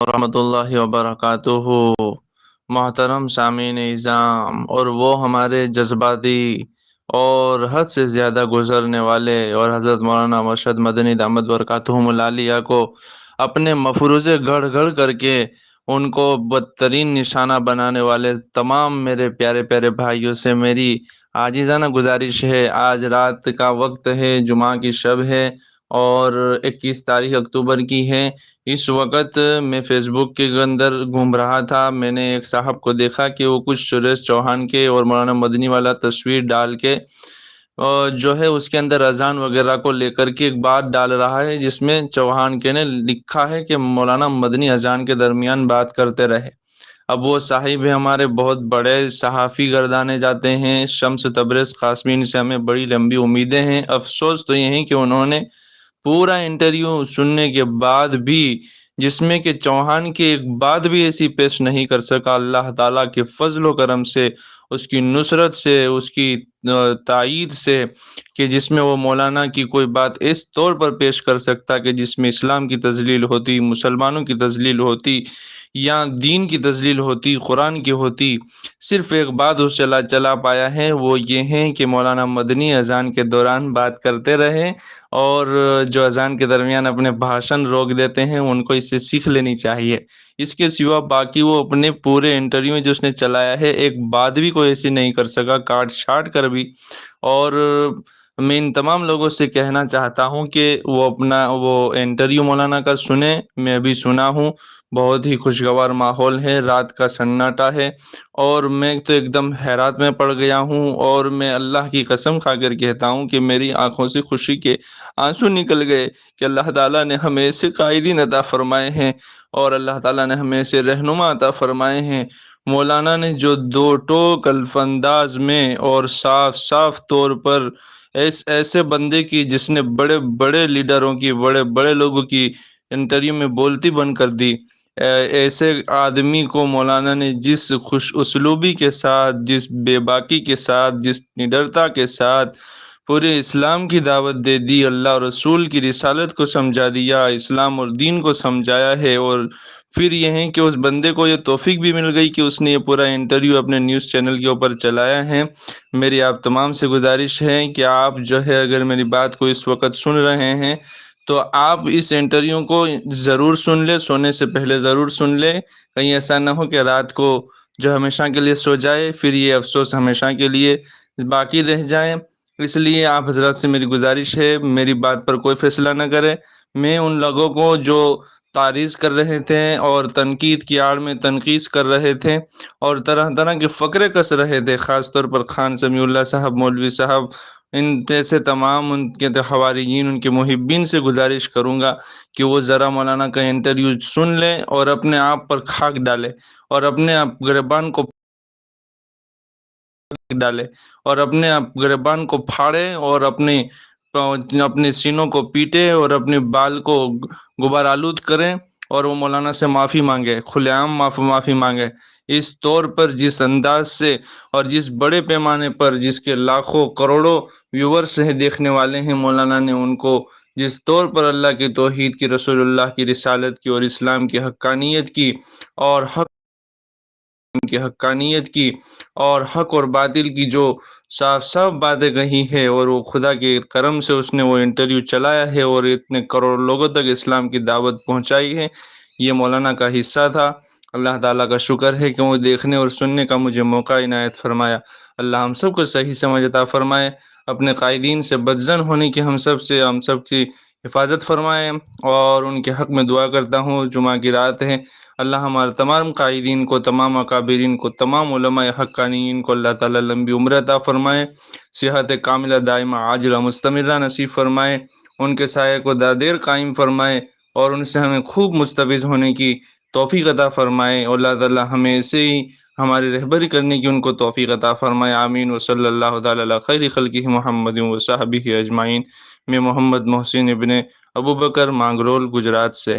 ورحمۃ اللہ وبرکاتہ۔ محترم سامعین اعظام، اور وہ ہمارے جذباتی اور حد سے زیادہ گزرنے والے اور حضرت مولانا مرشد مدنی دامت برکاتہم العالیہ کو اپنے مفروضے گڑھ گڑھ کر کے ان کو بدترین نشانہ بنانے والے تمام میرے پیارے پیارے بھائیوں سے میری عاجزانہ گزارش ہے۔ آج رات کا وقت ہے، جمعہ کی شب ہے اور 21 تاریخ اکتوبر کی ہے۔ اس وقت میں فیس بک کے اندر گھوم رہا تھا، میں نے ایک صاحب کو دیکھا کہ وہ کچھ سریش چوہان کے اور مولانا مدنی والا تصویر ڈال کے جو ہے اس کے اندر اذان وغیرہ کو لے کر کے ایک بات ڈال رہا ہے، جس میں چوہان کے نے لکھا ہے کہ مولانا مدنی اذان کے درمیان بات کرتے رہے۔ اب وہ صاحب ہیں ہمارے بہت بڑے صحافی گردانے جاتے ہیں، شمس تبریز قاسمین سے ہمیں بڑی لمبی امیدیں ہیں۔ افسوس تو یہ ہے کہ انہوں نے پورا انٹرویو سننے کے بعد بھی، جس میں کہ چوہان کی ایک بات بھی ایسی پیش نہیں کر سکا، اللہ تعالیٰ کے فضل و کرم سے، اس کی نصرت سے، اس کی تائید سے، کہ جس میں وہ مولانا کی کوئی بات اس طور پر پیش کر سکتا کہ جس میں اسلام کی تذلیل ہوتی، مسلمانوں کی تذلیل ہوتی یا دین کی تذلیل ہوتی، قرآن کی ہوتی۔ صرف ایک بات اس چلا پایا ہے، وہ یہ ہے کہ مولانا مدنی اذان کے دوران بات کرتے رہے، اور جو اذان کے درمیان اپنے بھاشن روک دیتے ہیں ان کو اس سے سیکھ لینی چاہیے۔ اس کے سوا باقی وہ اپنے پورے انٹرویو میں جو اس نے چلایا ہے، ایک بات بھی کوئی ایسی نہیں کر سکا، کاٹ چھاٹ کر بھی۔ اور میں ان تمام لوگوں سے کہنا چاہتا ہوں کہ وہ اپنا وہ انٹرویو مولانا کا سنیں، میں ابھی سنا ہوں، بہت ہی خوشگوار ماحول ہے، رات کا سناٹا ہے، اور میں تو ایک دم حیرات میں پڑ گیا ہوں، اور میں اللہ کی قسم کھا کر کہتا ہوں کہ میری آنکھوں سے خوشی کے آنسو نکل گئے کہ اللہ تعالیٰ نے ہمیں ایسے قائدین عطا فرمائے ہیں، اور اللہ تعالیٰ نے ہمیں ایسے رہنما عطا فرمائے ہیں۔ مولانا نے جو دو ٹوک الفاظ میں اور صاف صاف طور پر ایسے بندے کی، جس نے بڑے بڑے لیڈروں کی، بڑے بڑے لوگوں کی انٹرویو میں بولتی بند کر دی، ایسے آدمی کو مولانا نے جس خوش اسلوبی کے ساتھ، جس بے باکی کے ساتھ، جس نڈرتا کے ساتھ پورے اسلام کی دعوت دے دی، اللہ اور رسول کی رسالت کو سمجھا دیا، اسلام اور دین کو سمجھایا ہے، اور پھر یہ ہے کہ اس بندے کو یہ توفیق بھی مل گئی کہ اس نے یہ پورا انٹرویو اپنے نیوز چینل کے اوپر چلایا ہے۔ میری آپ تمام سے گزارش ہے کہ آپ جو ہے اگر میری بات کو اس وقت سن رہے ہیں تو آپ اس انٹرویو کو ضرور سن لیں، سونے سے پہلے ضرور سن لیں، کہیں ایسا نہ ہو کہ رات کو جو ہمیشہ کے لیے سو جائے، پھر یہ افسوس ہمیشہ کے لیے باقی رہ جائیں۔ اس لیے آپ حضرات سے میری گزارش ہے، میری بات پر کوئی فیصلہ نہ کریں۔ میں ان لوگوں کو جو تعریض کر رہے تھے اور تنقید کی آڑ میں تنقید کر رہے تھے اور طرح طرح کے فقرے کس رہے تھے، خاص طور پر خان سمیع اللہ صاحب، مولوی صاحب، ان جیسے تمام ان کے حواریین، ان کے محبین سے گزارش کروں گا کہ وہ ذرا مولانا کا انٹرویو سن لیں اور اپنے آپ پر خاک ڈالے، اور اپنے آپ گریبان کو ڈالے، اور اپنے آپ گریبان کو پھاڑے، اور اپنے سینوں کو پیٹے، اور اپنے بال کو غبار آلود کریں، اور وہ مولانا سے معافی مانگے، کھلے عام معافی مانگے۔ اس طور پر، جس انداز سے اور جس بڑے پیمانے پر، جس کے لاکھوں کروڑوں ویورز ہیں، دیکھنے والے ہیں، مولانا نے ان کو جس طور پر اللہ کی توحید کی، رسول اللہ کی رسالت کی اور اسلام کی حقانیت کی اور حق اور باطل کی جو صاف صاف باتیں کہی ہے، اور وہ خدا کے کرم سے اس نے وہ انٹرویو چلایا ہے اور اتنے کروڑ لوگوں تک اسلام کی دعوت پہنچائی ہے، یہ مولانا کا حصہ تھا۔ اللہ تعالیٰ کا شکر ہے کہ وہ دیکھنے اور سننے کا مجھے موقع عنایت فرمایا۔ اللہ ہم سب کو صحیح سمجھ عطا فرمائے، اپنے قائدین سے بدظن ہونے کی ہم سب کی حفاظت فرمائے، اور ان کے حق میں دعا کرتا ہوں۔ جمعہ کی رات ہے، اللہ ہمارے تمام قائدین کو، تمام اکابرین کو، تمام علماء حقانیین کو اللہ تعالیٰ لمبی عمر عطا فرمائے، صحت کاملہ دائمہ عاجلہ مستمرہ نصیب فرمائے، ان کے سائے کو دادیر قائم فرمائے، اور ان سے ہمیں خوب مستفیض ہونے کی توفیق عطا فرمائے، اور اللہ تعالیٰ ہمیں ایسے ہی ہماری رہبری کرنے کی ان کو توفیق عطا فرمائے۔ آمین وصلی اللہ تعالیٰ علی خیر خلقہ محمد وصحبہ اجمعین۔ میں محمد محسن ابن ابو بکر، مانگرول، گجرات سے۔